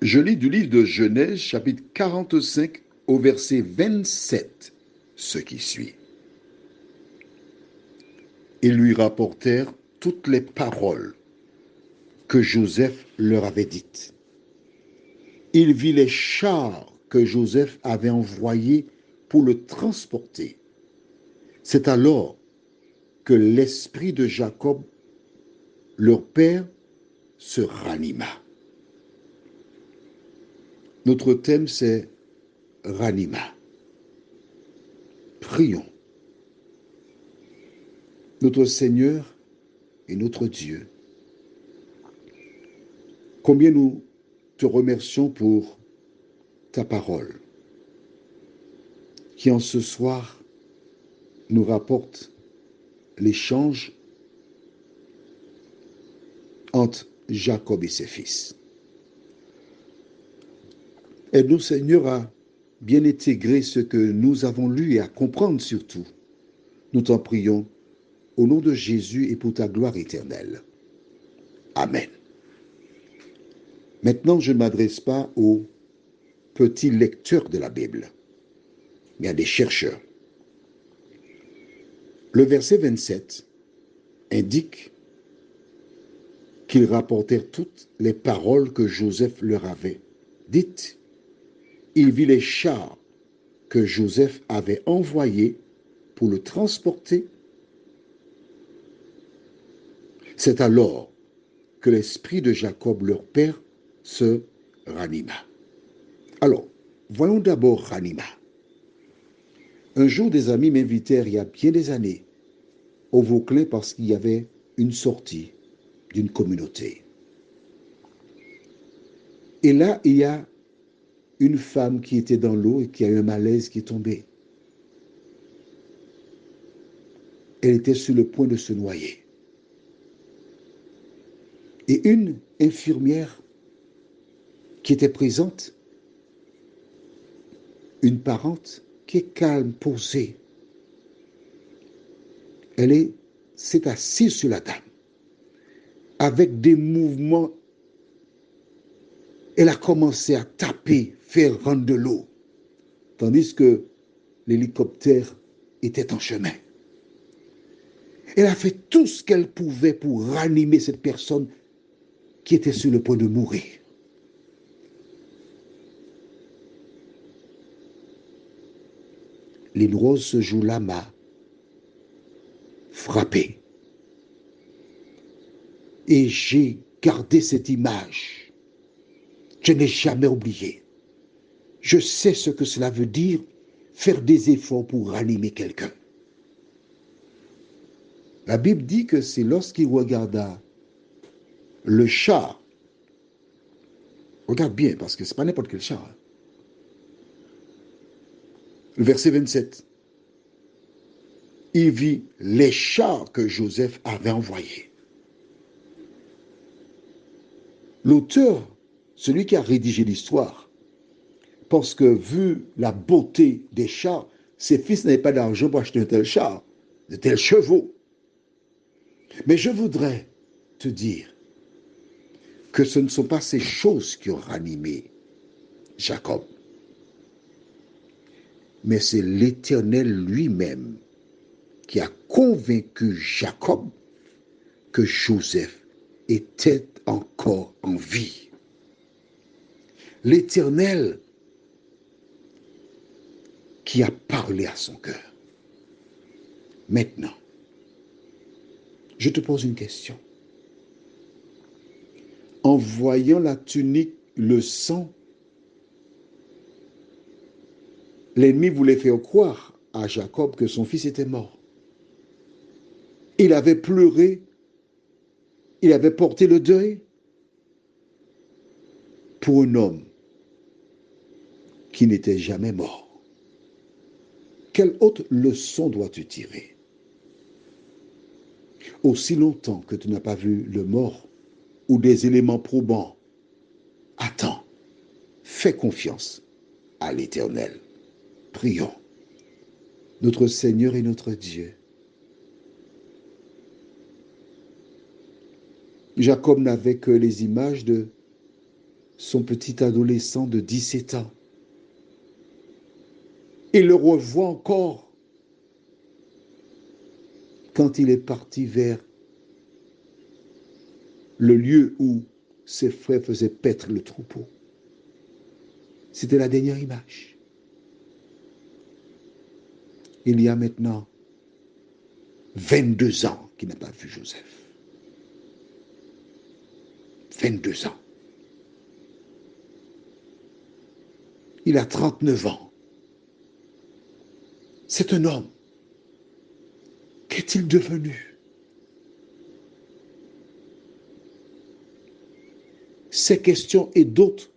Je lis du livre de Genèse, chapitre 45, au verset 27, ce qui suit. Ils lui rapportèrent toutes les paroles que Joseph leur avait dites. Il vit les chars que Joseph avait envoyés pour le transporter. C'est alors que l'esprit de Jacob, leur père, se ranima. Notre thème, c'est ranima. Prions. Notre Seigneur et notre Dieu, combien nous te remercions pour ta parole, qui en ce soir nous rapporte l'échange entre Jacob et ses fils. Aide-nous, Seigneur, à bien intégrer ce que nous avons lu et à comprendre surtout. Nous t'en prions au nom de Jésus et pour ta gloire éternelle. Amen. Maintenant, je ne m'adresse pas aux petits lecteurs de la Bible, mais à des chercheurs. Le verset 27 indique qu'ils rapportèrent toutes les paroles que Joseph leur avait dites. Il vit les chars que Joseph avait envoyés pour le transporter. C'est alors que l'esprit de Jacob, leur père, se ranima. Alors, voyons d'abord ranima. Un jour, des amis m'invitèrent il y a bien des années au Vauclin parce qu'il y avait une sortie d'une communauté. Et là, il y a une femme qui était dans l'eau et qui a eu un malaise qui est tombé. Elle était sur le point de se noyer. Et une infirmière qui était présente, une parente qui est calme, posée, s'est assise sur la dame. Avec des mouvements, elle a commencé à taper, faire rentrer de l'eau, tandis que l'hélicoptère était en chemin. Elle a fait tout ce qu'elle pouvait pour ranimer cette personne qui était sur le point de mourir. Lynn Rose, ce jour-là, m'a frappé. Et j'ai gardé cette image. Je n'ai jamais oublié. Je sais ce que cela veut dire, faire des efforts pour ranimer quelqu'un. La Bible dit que c'est lorsqu'il regarda le char, regarde bien parce que ce n'est pas n'importe quel char. Le verset 27, il vit les chars que Joseph avait envoyés. L'auteur, celui qui a rédigé l'histoire, pense que vu la beauté des chars, ses fils n'avaient pas d'argent pour acheter un tel char, de tels chevaux. Mais je voudrais te dire que ce ne sont pas ces choses qui ont ranimé Jacob, mais c'est l'Éternel lui-même qui a convaincu Jacob que Joseph était encore en vie. L'Éternel qui a parlé à son cœur. Maintenant, je te pose une question. En voyant la tunique, le sang, l'ennemi voulait faire croire à Jacob que son fils était mort. Il avait pleuré, il avait porté le deuil pour un homme qui n'était jamais mort. Quelle autre leçon dois-tu tirer? Aussi longtemps que tu n'as pas vu le mort ou des éléments probants, attends, fais confiance à l'Éternel. Prions. Notre Seigneur et notre Dieu, Jacob n'avait que les images de son petit adolescent de 17 ans. Il le revoit encore quand il est parti vers le lieu où ses frères faisaient paître le troupeau. C'était la dernière image. Il y a maintenant 22 ans qu'il n'a pas vu Joseph. 22 ans. Il a 39 ans. C'est un homme. Qu'est-il devenu? Ces questions et d'autres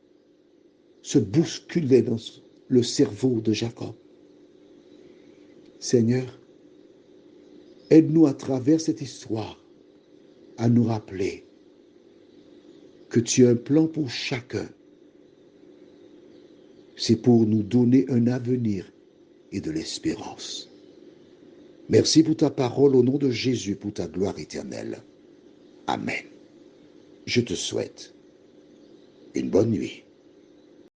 se bousculaient dans le cerveau de Jacob. Seigneur, aide-nous à travers cette histoire à nous rappeler que tu as un plan pour chacun. C'est pour nous donner un avenir et de l'espérance. Merci pour ta parole au nom de Jésus, pour ta gloire éternelle. Amen. Je te souhaite une bonne nuit.